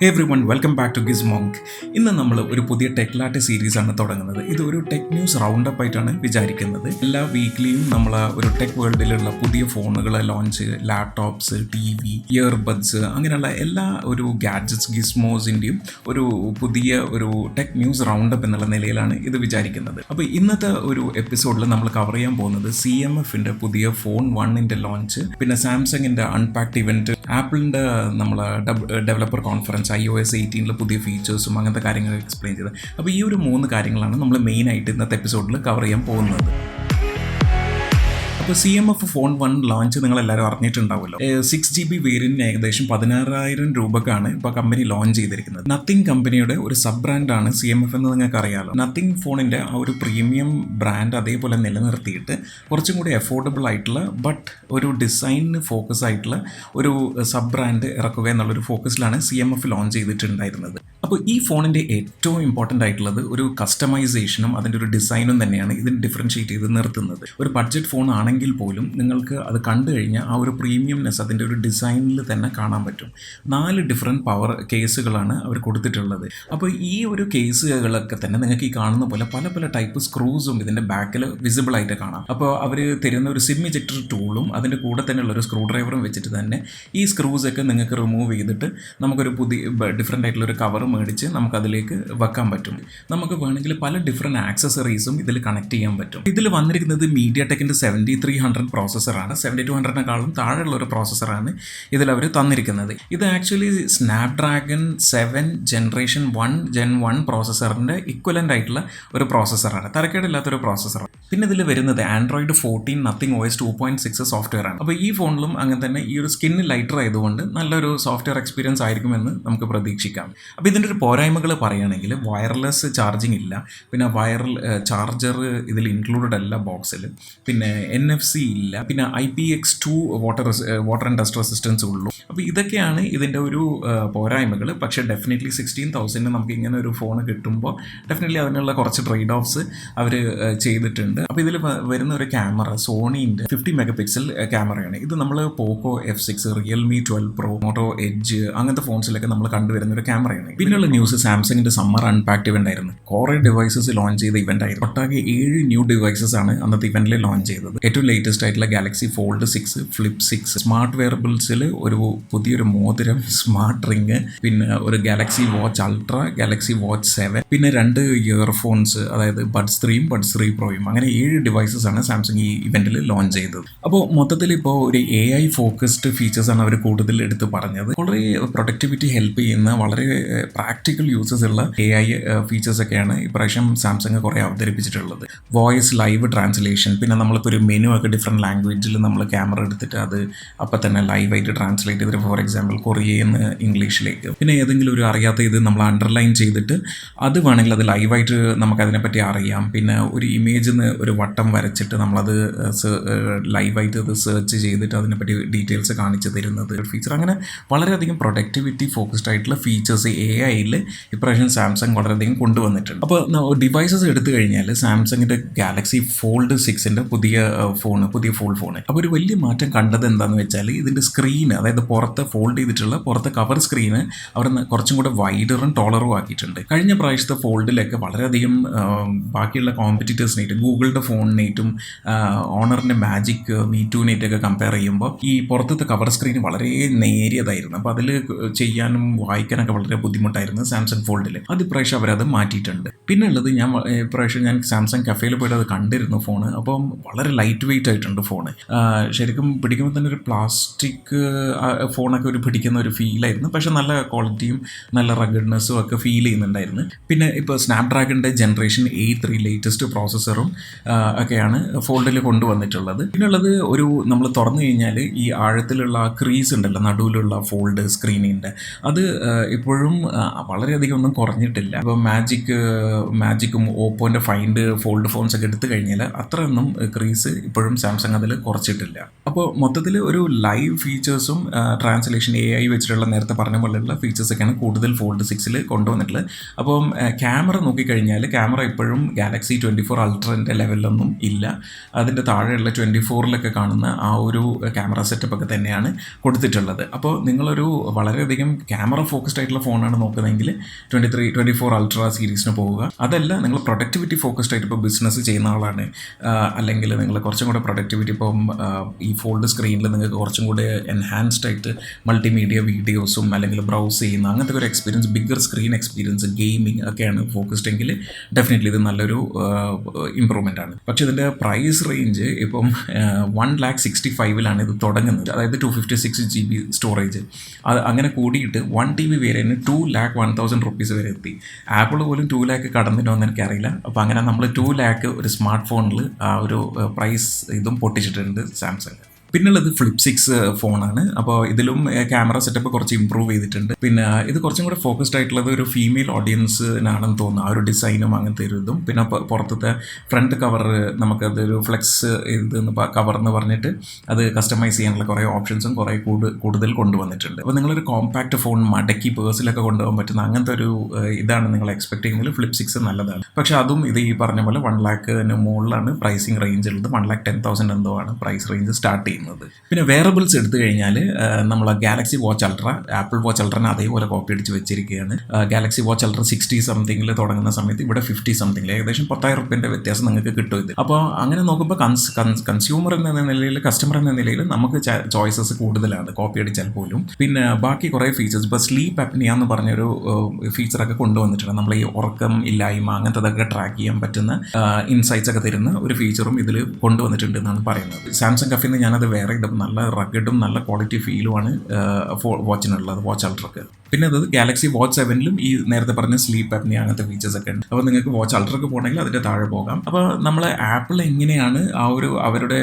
Hey everyone welcome back to Gizmonk. ഇന്ന് നമ്മൾ ഒരു പുതിയ ടെക്ലാറ്റ് സീരീസാണ് തുടങ്ങുന്നത്. ഇത് ഒരു ടെക് ന്യൂസ് റൗണ്ട് അപ്പ് ആയിട്ടാണ് വിചാരിക്കുന്നത്. എല്ലാ വീക്ക്ലിയും നമ്മൾ ഒരു ടെക് വേൾഡിലുള്ള പുതിയ ഫോണുകൾ ലോഞ്ച്, ലാപ്ടോപ്സ്, TV, ഇയർബഡ്സ്, അങ്ങനെയുള്ള എല്ലാ ഒരു ഗാഡ്ജറ്റ്സ് ഗിസ്മോസിൻ്റെയും ഒരു പുതിയ ഒരു ടെക് ന്യൂസ് റൗണ്ട് അപ്പ് എന്നുള്ള നിലയിലാണ് ഇത് വിചാരിക്കുന്നത്. അപ്പോൾ ഇന്നത്തെ ഒരു എപ്പിസോഡിൽ നമ്മൾ കവർ ചെയ്യാൻ പോകുന്നത് CMFിൻ്റെ പുതിയ ഫോൺ 1ൻ്റെ ലോഞ്ച്, പിന്നെ സാംസങ്ങിൻ്റെ അൺപാക്ട് ഇവൻറ്റ്, ആപ്പിളിൻ്റെ നമ്മളെ ഡെവലപ്പർ കോൺഫറൻസ്, iOS 18 പുതിയ ഫീച്ചേഴ്സും അങ്ങനത്തെ കാര്യങ്ങൾ എക്സ്പ്ലെയിൻ ചെയ്തത്. അപ്പോൾ ഈ ഒരു 3 കാര്യങ്ങളാണ് നമ്മൾ മെയിനായിട്ട് ഇന്നത്തെ എപ്പിസോഡിൽ കവർ ചെയ്യാൻ പോകുന്നത്. അപ്പോൾ CMF ഫോൺ 1 ലോഞ്ച് നിങ്ങളെല്ലാവരും അറിഞ്ഞിട്ടുണ്ടാവുമല്ലോ. 6GB വേരിയൻറ്റിന് ഏകദേശം 16,000 രൂപക്കാണ് ഇപ്പോൾ കമ്പനി ലോഞ്ച് ചെയ്തിരിക്കുന്നത്. നത്തിങ് കമ്പനിയുടെ ഒരു സബ് ബ്രാൻഡാണ് CMF എന്ന് നിങ്ങൾക്ക് അറിയാമല്ലോ. നത്തിങ് ഫോണിൻ്റെ ആ ഒരു പ്രീമിയം ബ്രാൻഡ് അതേപോലെ നിലനിർത്തിയിട്ട് കുറച്ചും കൂടി അഫോർഡബിൾ ആയിട്ടുള്ള ബട്ട് ഒരു ഡിസൈനിന് ഫോക്കസ് ആയിട്ടുള്ള ഒരു സബ് ബ്രാൻഡ് ഇറക്കുക എന്നുള്ളൊരു ഫോക്കസിലാണ് CMF ലോഞ്ച് ചെയ്തിട്ടുണ്ടായിരുന്നത്. അപ്പോൾ ഈ ഫോണിൻ്റെ ഏറ്റവും ഇമ്പോർട്ടൻ്റ് ആയിട്ടുള്ളത് ഒരു കസ്റ്റമൈസേഷനും അതിൻ്റെ ഒരു ഡിസൈനും തന്നെയാണ് ഇതിന് ഡിഫറൻഷ്യേറ്റ് ചെയ്ത് നിർത്തുന്നത്. ഒരു ബഡ്ജറ്റ് ഫോൺ ആണെങ്കിൽ പോലും നിങ്ങൾക്ക് അത് കണ്ടു കഴിഞ്ഞാൽ ആ ഒരു പ്രീമിയംനെസ് അതിൻ്റെ ഒരു ഡിസൈനിൽ തന്നെ കാണാൻ പറ്റും. 4 ഡിഫറെൻറ്റ് പവർ കേസുകളാണ് അവർ കൊടുത്തിട്ടുള്ളത്. അപ്പോൾ ഈ ഒരു കേസുകളൊക്കെ തന്നെ നിങ്ങൾക്ക് ഈ കാണുന്ന പോലെ പല പല ടൈപ്പ് സ്ക്രൂസും ഇതിൻ്റെ ബാക്കിൽ വിസിബിൾ ആയിട്ട് കാണാം. അപ്പോൾ അവർ തരുന്ന ഒരു സിം ഇജക്ടർ ടൂളും അതിൻ്റെ കൂടെ തന്നെയുള്ള ഒരു സ്ക്രൂ ഡ്രൈവറും വെച്ചിട്ട് തന്നെ ഈ സ്ക്രൂസൊക്കെ നിങ്ങൾക്ക് റിമൂവ് ചെയ്തിട്ട് നമുക്കൊരു പുതിയ ഡിഫറെൻ്റ് ആയിട്ടുള്ള ഒരു കവർ മേടിച്ച് നമുക്കതിലേക്ക് വെക്കാൻ പറ്റും. നമുക്ക് വേണമെങ്കിൽ പല ഡിഫറെൻറ്റ് ആക്സസറീസും ഇതിൽ കണക്ട് ചെയ്യാൻ പറ്റും. ഇതിൽ വന്നിരിക്കുന്നത് MediaTekൻ്റെ 7300 പ്രോസസ്സറാണ്. 7200നെക്കാളും താഴെയുള്ള ഒരു പ്രോസസ്സറാണ് ഇതിലവർ തന്നിരിക്കുന്നത്. ഇത് ആക്ച്വലി സ്നാപ്ഡ്രാഗൺ 7 ജനറേഷൻ 1 Gen 1 പ്രോസസ്സറിൻ്റെ ഇക്വലൻ്റ് ആയിട്ടുള്ള ഒരു പ്രോസസ്സറാണ്, തരക്കേടില്ലാത്തൊരു പ്രോസസ്സറാണ്. പിന്നെ ഇതിൽ വരുന്നത് Android 14 Nothing OS 2.6 സോഫ്റ്റ്വെയർ ആണ്. അപ്പോൾ ഈ ഫോണിലും അങ്ങനെ തന്നെ ഈ ഒരു സ്കിന്ന് ലൈറ്റർ ആയതുകൊണ്ട് നല്ലൊരു സോഫ്റ്റ്വെയർ എക്സ്പീരിയൻസ് ആയിരിക്കുമെന്ന് നമുക്ക് പ്രതീക്ഷിക്കാം. അപ്പോൾ ഇതിൻ്റെ ഒരു പോരായ്മകൾ പറയുകയാണെങ്കിൽ വയർലെസ് ചാർജിങ് ഇല്ല, പിന്നെ ചാർജർ ഇതിൽ ഇൻക്ലൂഡഡ് അല്ല ബോക്സിൽ, പിന്നെ NFC ഇല്ല, പിന്നെ IPX2 water and dust resistance ഉള്ളൂ. അപ്പോൾ ഇതൊക്കെയാണ് ഇതിൻ്റെ ഒരു പോരായ്മകൾ. പക്ഷേ ഡെഫിനറ്റ്ലി 16,000 നമുക്ക് ഇങ്ങനെ ഒരു ഫോൺ കിട്ടുമ്പോൾ ഡെഫിനറ്റ്ലി അതിനുള്ള കുറച്ച് ട്രേഡ് ഓഫ്സ് അവർ ചെയ്തിട്ടുണ്ട്. അപ്പോൾ ഇതിൽ വരുന്ന ഒരു ക്യാമറ സോണീൻ്റെ 50 മെഗാപിക്സൽ ക്യാമറയാണ്. ഇത് നമ്മൾ Poco F6, Realme 12 Pro, Moto edge അങ്ങനത്തെ ഫോൺസിലൊക്കെ നമ്മൾ കണ്ടുവരുന്ന ഒരു ക്യാമറയാണ്. പിന്നെയുള്ള ന്യൂസ് സാംസങ്ങിൻ്റെ സമ്മർ അൺപാക്ട് ഇവൻ്റ് ആയിരുന്നു. കുറേ ഡിവൈസസ് ലോഞ്ച് ചെയ്ത ഇവൻ്റ് ആയിരുന്നു. ഒട്ടാകെ 7 ന്യൂ ഡിവൈസസ് ആണ് അന്നത്തെ ഇവൻറ്റിൽ ലോഞ്ച് ചെയ്തത്. ഏറ്റവും ലേറ്റസ്റ്റ് ആയിട്ടുള്ള ഗാലക്സി ഫോൾഡ് 6, ഫ്ലിപ്പ് 6, സ്മാർട്ട് വെയറബിൾസിൽ ഒരു പുതിയൊരു മോതിരം, സ്മാർട്ട് റിങ്, പിന്നെ ഒരു Galaxy Watch ultra, Galaxy watch 7, പിന്നെ 2 ഇയർഫോൺസ്, അതായത് ബഡ്സ് 3യും ബഡ്സ് 3 പ്രോയും. അങ്ങനെ 7 ഡിവൈസസ് ആണ് സാംസങ് ഈ ഇവൻറ്റിൽ ലോഞ്ച് ചെയ്തത്. അപ്പോൾ മൊത്തത്തിൽ ഇപ്പോൾ ഒരു AI ഫോക്കസ്ഡ് ഫീച്ചേഴ്സാണ് അവർ കൂടുതൽ എടുത്ത് പറഞ്ഞത്. വളരെ പ്രൊഡക്ടിവിറ്റി ഹെൽപ്പ് ചെയ്യുന്ന വളരെ പ്രാക്ടിക്കൽ യൂസസ് ഉള്ള AI ഫീച്ചേഴ്സൊക്കെയാണ് ഇപ്രാവശ്യം സാംസങ് കുറേ അവതരിപ്പിച്ചിട്ടുള്ളത്. വോയിസ് ലൈവ് ട്രാൻസ്ലേഷൻ, പിന്നെ നമ്മളിപ്പോൾ ഒരു മെനു ഒക്കെ ഡിഫറെൻറ്റ് ലാംഗ്വേജിൽ നമ്മൾ ക്യാമറ എടുത്തിട്ട് അത് അപ്പം തന്നെ ലൈവായിട്ട് ട്രാൻസ്ലേറ്റ് ചെയ്തിട്ട്, ഫോർ എക്സാമ്പിൾ കൊറിയന്ന് ഇംഗ്ലീഷിലേക്ക്, പിന്നെ ഏതെങ്കിലും ഒരു അറിയാത്ത ഇത് നമ്മൾ അണ്ടർലൈൻ ചെയ്തിട്ട് അത് വേണമെങ്കിൽ അത് ലൈവായിട്ട് നമുക്കതിനെപ്പറ്റി അറിയാം. പിന്നെ ഒരു ഇമേജിൽ നിന്ന് ഒരു വട്ടം വരച്ചിട്ട് നമ്മളത് ലൈവായിട്ട് അത് സെർച്ച് ചെയ്തിട്ട് അതിനെപ്പറ്റി ഡീറ്റെയിൽസ് കാണിച്ചു തരുന്നത് ഫീച്ചർ. അങ്ങനെ വളരെയധികം പ്രൊഡക്ടിവിറ്റി ഫോക്കസ്ഡ് ആയിട്ടുള്ള ഫീച്ചേഴ്സ് AIയിൽ ഇപ്രാവശ്യം സാംസങ് വളരെയധികം കൊണ്ടുവന്നിട്ടുണ്ട്. അപ്പോൾ ഡിവൈസസ് എടുത്തു കഴിഞ്ഞാൽ സാംസങ്ങിൻ്റെ ഗാലക്സി ഫോൾഡ് 6ൻ്റെ പുതിയ ഫോൺ. അപ്പോൾ ഒരു വലിയ മാറ്റം കണ്ടത് എന്താണെന്ന് വെച്ചാൽ ഇതിൻ്റെ സ്ക്രീൻ, അതായത് പുറത്ത് ഫോൾഡ് ചെയ്തിട്ടുള്ള പുറത്തെ കവർ സ്ക്രീന് അവർ കുറച്ചും കൂടെ വൈഡറും ടോളറും ആക്കിയിട്ടുണ്ട്. കഴിഞ്ഞ പ്രാവശ്യത്തെ ഫോൾഡിലൊക്കെ വളരെയധികം ബാക്കിയുള്ള കോമ്പറ്റീറ്റേഴ്സിനായിട്ട്, ഗൂഗിളിൻ്റെ ഫോണിനായിട്ടും ഓണറിൻ്റെ മാജിക് V2-നായിട്ടൊക്കെ കമ്പയർ ചെയ്യുമ്പോൾ ഈ പുറത്തത്തെ കവർ സ്ക്രീൻ വളരെ നേരിയതായിരുന്നു. അപ്പോൾ അതിൽ ചെയ്യാനും വായിക്കാനൊക്കെ വളരെ ബുദ്ധിമുട്ടായിരുന്നു സാംസങ് ഫോൾഡിൽ. അത് ഇപ്രാവശ്യം അവരത് മാറ്റിയിട്ടുണ്ട്. പിന്നെ ഉള്ളത് ഇപ്രാവശ്യം ഞാൻ സാംസങ് കഫേയിൽ പോയിട്ട് അത് കണ്ടിരുന്നു ഫോണ്. അപ്പം വളരെ ലൈറ്റ് വെയിറ്റ് ആയിട്ടുണ്ട് ഫോണ്. ശരിക്കും പിടിക്കുമ്പോൾ തന്നെ ഒരു പ്ലാസ്റ്റിക് ഫോണൊക്കെ ഒരു പിടിക്കുന്ന ഒരു ഫീലായിരുന്നു. പക്ഷേ നല്ല ക്വാളിറ്റിയും നല്ല റഗഡ്നെസ്സും ഒക്കെ ഫീൽ ചെയ്യുന്നുണ്ടായിരുന്നു. പിന്നെ ഇപ്പോൾ സ്നാപ്ഡ്രാഗണിൻ്റെ ജനറേഷൻ 8 ലേറ്റസ്റ്റ് പ്രോസസ്സറും ഒക്കെയാണ് ഫോൾഡിൽ കൊണ്ടുവന്നിട്ടുള്ളത്. പിന്നുള്ളത് ഒരു നമ്മൾ തുറന്നു കഴിഞ്ഞാൽ ഈ ആഴത്തിലുള്ള ക്രീസ് ഉണ്ടല്ലോ നടുവിലുള്ള ഫോൾഡ് സ്ക്രീനിൻ്റെ, അത് ഇപ്പോഴും വളരെയധികം ഒന്നും കുറഞ്ഞിട്ടില്ല. ഇപ്പോൾ മാജിക്കും ഓപ്പോൻ്റെ ഫൈൻഡ് ഫോൾഡ് ഫോൺസ് ഒക്കെ എടുത്തു കഴിഞ്ഞാൽ അത്രയൊന്നും ക്രീസ് ഇപ്പോഴും സാംസങ് അതിൽ കുറച്ചിട്ടില്ല. അപ്പോൾ മൊത്തത്തിൽ ഒരു ലൈവ് ഫീച്ചേഴ്സും ട്രാൻസ്ലേഷൻ AI വെച്ചിട്ടുള്ള നേരത്തെ പറഞ്ഞ പോലെയുള്ള ഫീച്ചേഴ്സൊക്കെയാണ് കൂടുതൽ ഫോൾഡ് 6ൽ കൊണ്ടുവന്നിട്ടുള്ളത്. അപ്പം ക്യാമറ നോക്കിക്കഴിഞ്ഞാൽ ക്യാമറ ഇപ്പോഴും ഗാലക്സി 24 അൾട്രൻ്റെ ലെവലിലൊന്നും ഇല്ല. അതിൻ്റെ താഴെയുള്ള 24ലൊക്കെ കാണുന്ന ആ ഒരു ക്യാമറ സെറ്റപ്പൊക്കെ തന്നെയാണ് കൊടുത്തിട്ടുള്ളത്. അപ്പോൾ നിങ്ങളൊരു വളരെയധികം ക്യാമറ ഫോക്കസ്ഡ് ആയിട്ടുള്ള ഫോണാണ് നോക്കുന്നതെങ്കിൽ 24 അൾട്ര സീരീസിന് പോവുക. അതല്ല നിങ്ങൾ പ്രൊഡക്ടിവിറ്റി ഫോക്കസ്ഡ് ആയിട്ട് ഇപ്പോൾ ബിസിനസ് ചെയ്യുന്ന ആളാണ്, അല്ലെങ്കിൽ നിങ്ങൾ കുറച്ചും കൂടെ പ്രൊഡക്ടിവിറ്റി ഇപ്പം ഈ ഫോൾഡ് സ്ക്രീനിൽ നിങ്ങൾക്ക് കുറച്ചും കൂടെ എൻഹാൻസ്ഡ് ആയിട്ട് മൾട്ടിമീഡിയ വീഡിയോസും അല്ലെങ്കിൽ ബ്രൗസ് ചെയ്യുന്ന അങ്ങനത്തെ ഒരു experience, bigger screen experience, gaming ഒക്കെയാണ് ഫോക്കസ്ഡ് എങ്കിൽ ഡെഫിനറ്റ്ലി ഇത് നല്ലൊരു ഇമ്പ്രൂവ്മെൻ്റ് ആണ്. പക്ഷേ ഇതിൻ്റെ പ്രൈസ് റേഞ്ച് ഇപ്പം 1,65,000 ഇത് തുടങ്ങുന്നത്. അതായത് 256 GB സ്റ്റോറേജ് അത് അങ്ങനെ കൂടിയിട്ട് 1 TB വേരിയൻറ്റ് 2,01,000 rupees വരെ എത്തി. ആപ്പിൾ പോലും 2 lakh കടന്നിട്ടോ എന്ന് എനിക്കറിയില്ല. അപ്പോൾ അങ്ങനെ നമ്മൾ 2 lakh ഒരു സ്മാർട്ട് ഫോണിൽ ആ ഒരു പ്രൈസ് ഇതും പൊട്ടിച്ചിട്ടുണ്ട് സാംസങ്. പിന്നുള്ളത് ഫ്ലിപ്പ് 6 ഫോണാണ്. അപ്പോൾ ഇതിലും ക്യാമറ സെറ്റപ്പ് കുറച്ച് ഇമ്പ്രൂവ് ചെയ്തിട്ടുണ്ട്. പിന്നെ ഇത് കുറച്ചും കൂടെ ഫോക്കസ്ഡ് ആയിട്ടുള്ളത് ഒരു ഫീമെയിൽ ഓഡിയൻസിനാണെന്ന് തോന്നുന്നു, ആ ഒരു ഡിസൈനും അങ്ങനത്തെ ഒരു ഇതും. പിന്നെ പുറത്തത്തെ ഫ്രണ്ട് കവർ നമുക്കതൊരു ഫ്ലെക്സ് ഇതെന്ന് കവർ എന്ന് പറഞ്ഞിട്ട് അത് കസ്റ്റമൈസ് ചെയ്യാനുള്ള കുറേ ഓപ്ഷൻസും കുറേ കൂടുതൽ കൊണ്ടുവന്നിട്ടുണ്ട്. അപ്പോൾ നിങ്ങളൊരു കോമ്പാക്റ്റ് ഫോൺ മടക്കി പേഴ്സിലൊക്കെ കൊണ്ടുപോകാൻ പറ്റുന്ന അങ്ങനത്തെ ഒരു ഇതാണ് നിങ്ങൾ എക്സ്പെക്ട് ചെയ്യുന്നത്. ഫ്ലിപ്പ് 6 നല്ലതാണ്. പക്ഷേ അതും ഇത് ഈ പറഞ്ഞ പോലെ 1 lakh മുകളിലാണ് പ്രൈസിങ് റേഞ്ച് ഉള്ളത്. 1,10,000 എന്തോ ആണ് പ്രൈസ് റേഞ്ച് സ്റ്റാർട്ട് ചെയ്യുന്നത്. പിന്നെ വെയറബിൾസ് എടുത്തു കഴിഞ്ഞാൽ നമ്മൾ Galaxy Watch Ultra, Apple Watch അൾട്രനെ അതേപോലെ കോപ്പി അടിച്ച് വെച്ചിരിക്കുകയാണ്. ഗാലക്സി വാച്ച് അൾട്ര 60 സംതിങ്ങിൽ തുടങ്ങുന്ന സമയത്ത് ഇവിടെ 50 സംതിങ്ങിൽ ഏകദേശം 10,000 രൂപേൻ്റെ വ്യത്യാസം നിങ്ങൾക്ക് കിട്ടും ഇത്. അപ്പോൾ അങ്ങനെ നോക്കുമ്പോൾ കൺസ്യൂമർ എന്ന നിലയിൽ, കസ്റ്റമർ എന്ന നിലയിൽ നമുക്ക് ചോയ്സസ് കൂടുതലാണ് കോപ്പി അടിച്ചാൽ പോലും. പിന്നെ ബാക്കി കുറേ ഫീച്ചേഴ്സ്, ഇപ്പോൾ സ്ലീപ്പ് ആപ്നിയ എന്ന് പറഞ്ഞൊരു ഫീച്ചറൊക്കെ കൊണ്ടുവന്നിട്ടുണ്ട്. നമ്മൾ ഈ ഉറക്കം ഇല്ലായ്മ അങ്ങനത്തതൊക്കെ ട്രാക്ക് ചെയ്യാൻ പറ്റുന്ന ഇൻസൈറ്റ്സ് ഒക്കെ തരുന്ന ഒരു ഫീച്ചറും ഇതിൽ കൊണ്ടുവന്നിട്ടുണ്ട് എന്നാണ് പറയുന്നത്. സാംസങ് കഫിന്ന് ഞാനത് വേറെ ഇടും, നല്ല റഗഡും നല്ല ക്വാളിറ്റി ഫീലുമാണ് വാച്ചിനുള്ളത്, വാച്ച് അൾട്രക്ക്. പിന്നെ അത് ഗാലക്സി വാച്ച് 7ലും ഈ നേരത്തെ പറഞ്ഞ സ്ലീപ്പ് ആപ്നിയ അങ്ങനത്തെ ഫീച്ചേഴ്സ് ഒക്കെ ഉണ്ട്. അപ്പോൾ നിങ്ങൾക്ക് വാച്ച് അൾട്രക്ക് പോകണമെങ്കിൽ അതിൻ്റെ താഴെ പോകാം. അപ്പോൾ നമ്മൾ ആപ്പിൾ എങ്ങനെയാണ് ആ ഒരു അവരുടെ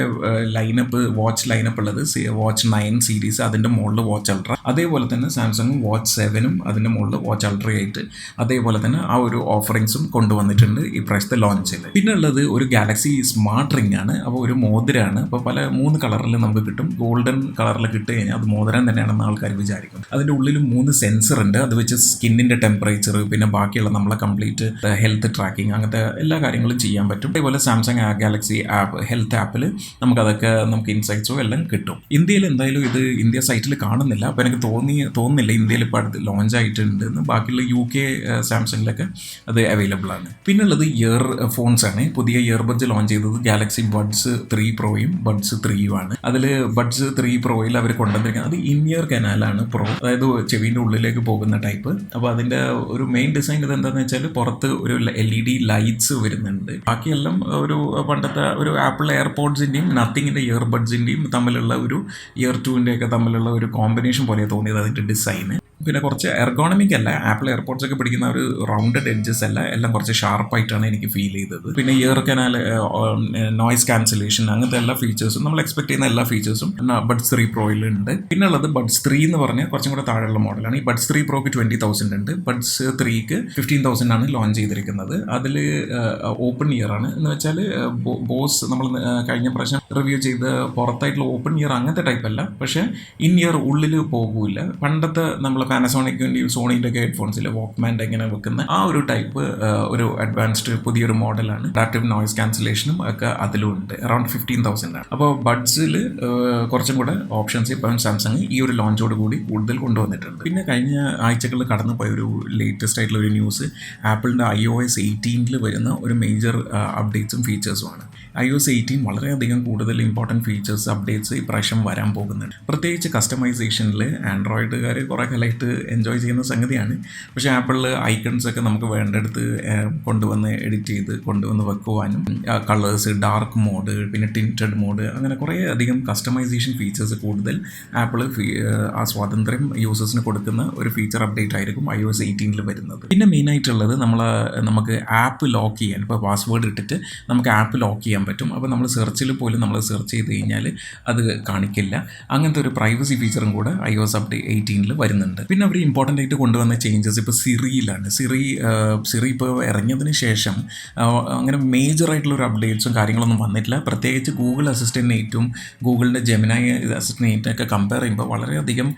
ലൈനപ്പ്, വാച്ച് ലൈനപ്പ് ഉള്ളത്, വാച്ച് 9 സീരീസ് അതിൻ്റെ മുകളിൽ വാച്ച് അൾട്ര, അതേപോലെ തന്നെ സാംസങ്ങും വാച്ച് 7ഉം അതിൻ്റെ മുകളിൽ വാച്ച് അൾട്രയായിട്ട് അതേപോലെ തന്നെ ആ ഒരു ഓഫറിങ്സും കൊണ്ടുവന്നിട്ടുണ്ട് ഈ പ്രാവശ്യത്തെ ലോഞ്ചിൽ. പിന്നെ ഉള്ളത് ഒരു ഗാലക്സി സ്മാർട്ട് റിംഗ് ആണ്. അപ്പോൾ ഒരു മോതിരമാണ്. അപ്പോൾ 3 കളറിൽ നമുക്ക് കിട്ടും. ഗോൾഡൻ കളറിൽ കിട്ടി കഴിഞ്ഞാൽ അത് മോതിരം തന്നെയാണെന്ന് ആൾക്കാർ വിചാരിക്കും. അതിൻ്റെ ഉള്ളിൽ 3 സെൻസർ ഉണ്ട്. അത് വെച്ച് സ്കിന്നിൻ്റെ ടെമ്പറേച്ചർ, പിന്നെ ബാക്കിയുള്ള നമ്മളെ കംപ്ലീറ്റ് ഹെൽത്ത് ട്രാക്കിംഗ് അങ്ങനത്തെ എല്ലാ കാര്യങ്ങളും ചെയ്യാൻ പറ്റും. അതേപോലെ സാംസങ് ഗാലക്സി ആപ്പ് ഹെൽത്ത് ആപ്പിൽ നമുക്ക് ഇൻസൈറ്റ്സും എല്ലാം കിട്ടും. ഇന്ത്യയിൽ എന്തായാലും ഇത് ഇന്ത്യ സൈറ്റിൽ കാണുന്നില്ല. അപ്പോൾ എനിക്ക് തോന്നുന്നില്ല ഇന്ത്യയിൽ ഇപ്പോൾ അടുത്ത് ലോഞ്ച് ആയിട്ടുണ്ടെന്ന്. ബാക്കിയുള്ള UK സാംസങ്ങിലൊക്കെ അത് അവൈലബിൾ ആണ്. പിന്നുള്ളത് ഇയർ ഫോൺസ് ആണ്. പുതിയ ഇയർബഡ്സ് ലോഞ്ച് ചെയ്തത് ഗാലക്സി ബഡ്സ് 3 പ്രോയും ബഡ്സ് 3യും ആണ്. അതിൽ ബഡ്സ് 3 പ്രോയിൽ അവർ കൊണ്ടുവന്നിരിക്കുന്നത് അത് ഇൻ ഇയർ കനാലാണ് പ്രോ, അതായത് ചെവിൻ്റെ ഉള്ളിലേക്ക് പോകുന്ന ടൈപ്പ്. അപ്പോൾ അതിൻ്റെ ഒരു മെയിൻ ഡിസൈൻ ഇതെന്താണെന്ന് വെച്ചാൽ പുറത്ത് ഒരു LED ലൈറ്റ്സ് വരുന്നുണ്ട്. ബാക്കിയെല്ലാം ഒരു പണ്ടത്തെ ഒരു ആപ്പിൾ എയർപോഡ്സിൻ്റെയും നത്തിങ്ങിൻ്റെ ഇയർബഡ്സിൻ്റെയും തമ്മിലുള്ള ഒരു ഇയർ 2ൻ്റെയൊക്കെ തമ്മിലുള്ള ഒരു കോമ്പിനേഷൻ പോലെ തോന്നിയത് അതിൻ്റെ ഡിസൈന്. പിന്നെ കുറച്ച് എർഗോണമിക് അല്ല, ആപ്പിൾ എയർപോഡ്സ് ഒക്കെ പിടിക്കുന്ന ഒരു റൗണ്ടഡ് എഡ്ജസ് അല്ല, എല്ലാം കുറച്ച് ഷാർപ്പായിട്ടാണ് എനിക്ക് ഫീൽ ചെയ്തത്. പിന്നെ ഇയർ കനാൽ, നോയ്സ് ക്യാൻസലേഷൻ അങ്ങനത്തെ എല്ലാ ഫീച്ചേഴ്സും നമ്മൾ എക്സ്പെക്ട് ചെയ്യുന്ന എല്ലാ ഫീച്ചേഴ്സും ബഡ്സ് 3 പ്രോയിലുണ്ട്. പിന്നെ ഉള്ളത് ബഡ്സ് 3 എന്ന് പറഞ്ഞാൽ കുറച്ചും കൂടെ താഴെയുള്ള മോഡലാണ്. ഈ ബഡ്സ് 3 പ്രോക്ക് 20,000 ഉണ്ട്, ബഡ്സ് 3ക്ക് 15,000 ആണ് ലോഞ്ച് ചെയ്തിരിക്കുന്നത്. അതിൽ ഓപ്പൺ ഇയർ ആണ് എന്ന് വെച്ചാൽ ബോസ് നമ്മൾ കഴിഞ്ഞ പ്രാവശ്യം റിവ്യൂ ചെയ്ത് പുറത്തായിട്ടുള്ള ഓപ്പൺ ഇയർ അങ്ങനത്തെ ടൈപ്പ് അല്ല, പക്ഷേ ഇൻ ഇയർ ഉള്ളിൽ പോകില്ല. പണ്ടത്തെ നമ്മൾ പാനസോണിക്കിൻ്റെയും സോണിൻ്റെ ഒക്കെ ഹെഡ്ഫോൺസിൽ വാക്ക്മാൻ്റെ എങ്ങനെ വെക്കുന്ന ആ ഒരു ടൈപ്പ് ഒരു അഡ്വാൻസ്ഡ് പുതിയൊരു മോഡലാണ്. അഡാപ്റ്റീവ് നോയ്സ് ക്യാൻസലേഷനും ഒക്കെ അതിലും ഉണ്ട്. അറൗണ്ട് 15,000 ആണ്. അപ്പോൾ ബഡ്സിൽ കുറച്ചും കൂടെ ഓപ്ഷൻസ് ഇപ്പം സാംസങ് ഈ ഒരു ലോഞ്ചോട് കൂടി കൂടുതൽ കൊണ്ടുവന്നിട്ടുണ്ട്. പിന്നെ കഴിഞ്ഞ ആഴ്ചകളിൽ കടന്നു പോയ ഒരു ലേറ്റസ്റ്റ് ആയിട്ടുള്ള ഒരു ന്യൂസ് ആപ്പിളിൻ്റെ iOS 18 വരുന്ന ഒരു മേജർ അപ്ഡേറ്റ്സും ഫീച്ചേഴ്സുമാണ്. iOS 18 വളരെയധികം കൂടുതൽ ഇമ്പോർട്ടൻറ്റ് ഫീച്ചേഴ്സ് അപ്ഡേറ്റ്സ് ഇപ്രാവശ്യം വരാൻ പോകുന്നുണ്ട്. പ്രത്യേകിച്ച് കസ്റ്റമൈസേഷനിൽ ആൻഡ്രോയിഡുകാർ കുറേ കാലമായിട്ട് എൻജോയ് ചെയ്യുന്ന സംഗതിയാണ്. പക്ഷേ ആപ്പിളിൽ ഐക്കൺസ് ഒക്കെ നമുക്ക് വേണ്ടടുത്ത് കൊണ്ടുവന്ന് എഡിറ്റ് ചെയ്ത് കൊണ്ടുവന്ന് വെക്കുവാനും കളേഴ്സ്, ഡാർക്ക് മോഡ്, പിന്നെ ടിൻറ്റഡ് മോഡ്, അങ്ങനെ കുറേ അധികം കസ്റ്റമൈസേഷൻ ഫീച്ചേഴ്സ് കൂടുതൽ ആപ്പിൾ ആ സ്വാതന്ത്ര്യം യൂസേഴ്സിന് കൊടുക്കുന്ന ഒരു ഫീച്ചർ അപ്ഡേറ്റ് ആയിരിക്കും iOS 18 വരുന്നത്. പിന്നെ മെയിനായിട്ടുള്ളത് നമുക്ക് ആപ്പ് ലോക്ക് ചെയ്യാൻ, ഇപ്പോൾ പാസ്വേഡ് ഇട്ടിട്ട് നമുക്ക് ആപ്പ് ലോക്ക് ചെയ്യാൻ പറ്റും. അപ്പോൾ നമ്മൾ സെർച്ചിൽ പോലും നമ്മൾ സെർച്ച് ചെയ്ത് കഴിഞ്ഞാൽ അത് കാണിക്കില്ല. അങ്ങനത്തെ ഒരു പ്രൈവസി ഫീച്ചറും കൂടെ iOS അപ്ഡേറ്റ് 18 വരുന്നുണ്ട്. പിന്നെ അവർ ഇമ്പോർട്ടൻ്റ് ആയിട്ട് കൊണ്ടുവന്ന ചേഞ്ചസ് ഇപ്പോൾ സിറിയിലാണ്. സിറി ഇപ്പോൾ ഇറങ്ങിയതിന് ശേഷം അങ്ങനെ മേജറായിട്ടുള്ളൊരു അപ്ഡേറ്റ്സും കാര്യങ്ങളൊന്നും വന്നിട്ടില്ല. പ്രത്യേകിച്ച് ഗൂഗിൾ അസിസ്റ്റൻറ്റിനേറ്റും ഗൂഗിളിൻ്റെ ജെമിനായി അസിസ്റ്റൻറ്റിനേറ്റൊക്കെ കമ്പയർ ചെയ്യുമ്പോൾ വളരെയധികം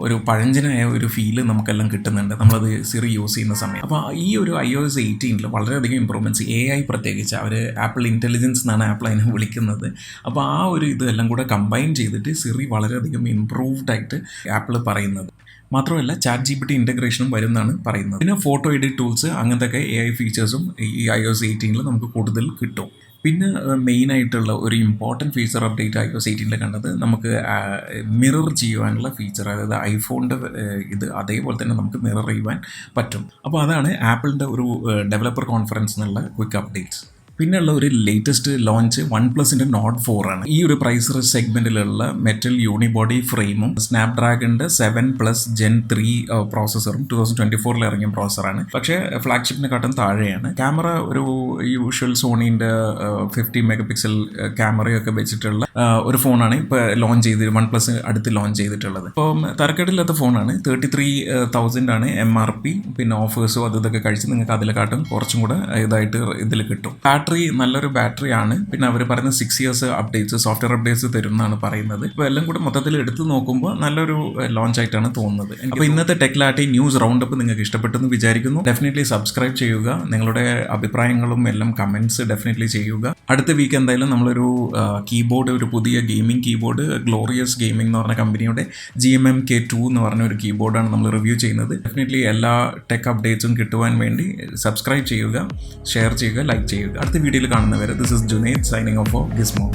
ഒരു പഴഞ്ചനായ ഒരു ഫീല് നമുക്കെല്ലാം കിട്ടുന്നുണ്ട് നമ്മളത് സിറി യൂസ് ചെയ്യുന്ന സമയം. അപ്പോൾ ഈ ഒരു iOS 18 വളരെയധികം ഇമ്പ്രൂവ്മെൻറ്റ്സ് AI പ്രത്യേകിച്ച് അവർ ആപ്പിൾ ഇൻ്റലിജൻസ് എന്നാണ് ആപ്പിൾ അതിനെ വിളിക്കുന്നത്. അപ്പോൾ ആ ഒരു ഇതെല്ലാം കൂടെ കമ്പൈൻ ചെയ്തിട്ട് സിറി വളരെയധികം ഇമ്പ്രൂവ്ഡ് ആയിട്ട് ആപ്പിൾ പറയുന്നത്. മാത്രമല്ല ChatGPT ഇൻ്റഗ്രേഷനും വരുമെന്നാണ് പറയുന്നത്. പിന്നെ ഫോട്ടോ എഡിറ്റ് ടൂൾസ് അങ്ങനത്തെ AI ഫീച്ചേഴ്സും ഈ iOS 18 നമുക്ക് കൂടുതൽ കിട്ടും. പിന്നെ മെയിനായിട്ടുള്ള ഒരു ഇമ്പോർട്ടൻറ്റ് ഫീച്ചർ അപ്ഡേറ്റ് iOS 18 കണ്ടത് നമുക്ക് മിറർ ചെയ്യുവാനുള്ള ഫീച്ചർ, അതായത് ഐഫോണിൻ്റെ ഇത് അതേപോലെ തന്നെ നമുക്ക് മിറർ ചെയ്യുവാൻ പറ്റും. അപ്പോൾ അതാണ് ആപ്പിളിൻ്റെ ഒരു ഡെവലപ്പർ കോൺഫറൻസ് എന്നുള്ള ക്വിക്ക് അപ്ഡേറ്റ്സ്. പിന്നെയുള്ള ഒരു ലേറ്റസ്റ്റ് ലോഞ്ച് OnePlusൻ്റെ Nord 4 ആണ്. ഈ ഒരു പ്രൈസ് റേഞ്ച് സെഗ്മെൻറ്റിലുള്ള മെറ്റൽ യൂണിബോഡി ഫ്രെയിമും സ്നാപ്ഡ്രാഗണിൻ്റെ 7+ Gen 3 പ്രോസസ്സറും 2024 ഇറങ്ങിയ പ്രോസസ്സറാണ്. പക്ഷേ ഫ്ലാഗ്ഷിപ്പിനെക്കാട്ടും താഴെയാണ്. ക്യാമറ ഒരു യൂഷ്വൽ സോണീൻ്റെ 50 MP ക്യാമറയൊക്കെ വെച്ചിട്ടുള്ള ഒരു ഫോണാണ് ഇപ്പോൾ ലോഞ്ച് ചെയ്ത് OnePlus അടുത്ത് ലോഞ്ച് ചെയ്തിട്ടുള്ളത്. ഇപ്പം തരക്കേടില്ലാത്ത ഫോണാണ്. 33,000 ആണ് MRP. പിന്നെ ഓഫേഴ്സും അതൊക്കെ കഴിച്ച് നിങ്ങൾക്ക് അതിലെക്കാട്ടും കുറച്ചും കൂടെ ഇതായിട്ട് ഇതിൽ കിട്ടും. നല്ലൊരു ബാറ്ററി ആണ്. പിന്നെ അവർ പറയുന്ന 6 years അപ്ഡേറ്റ്സ്, സോഫ്റ്റ്വെയർ അപ്ഡേറ്റ്സ് തരും എന്നാണ് പറയുന്നത്. ഇപ്പോൾ എല്ലാം കൂടെ മൊത്തത്തിൽ എടുത്ത് നോക്കുമ്പോൾ നല്ലൊരു ലോഞ്ച് ആയിട്ടാണ് തോന്നുന്നത്. അപ്പോൾ ഇന്നത്തെ ടെക്ലാറ്റി ന്യൂസ് റൗണ്ട് അപ്പ് നിങ്ങൾക്ക് ഇഷ്ടപ്പെട്ടെന്ന് വിചാരിക്കുന്നു. ഡെഫിനറ്റ്ലി സബ്സ്ക്രൈബ് ചെയ്യുക. നിങ്ങളുടെ അഭിപ്രായങ്ങളും എല്ലാം കമൻറ്റ്സ് ഡെഫിനറ്റ്ലി ചെയ്യുക. അടുത്ത വീക്ക് എന്തായാലും നമ്മളൊരു കീബോർഡ്, ഒരു പുതിയ ഗെയിമിംഗ് കീബോർഡ്, ഗ്ലോറിയസ് ഗെയിമിംഗ് എന്ന് പറഞ്ഞ കമ്പനിയുടെ GMMK2 എന്ന് പറഞ്ഞ ഒരു കീബോർഡാണ് നമ്മൾ റിവ്യൂ ചെയ്യുന്നത്. ഡെഫിനറ്റ്ലി എല്ലാ ടെക് അപ്ഡേറ്റ്സും കിട്ടുവാൻ വേണ്ടി സബ്സ്ക്രൈബ് ചെയ്യുക, ഷെയർ ചെയ്യുക, ലൈക്ക് ചെയ്യുക. അടുത്ത വീഡിയോയിൽ കാണുന്നവരെ this is Junaid signing off for ഗിസ്മോ.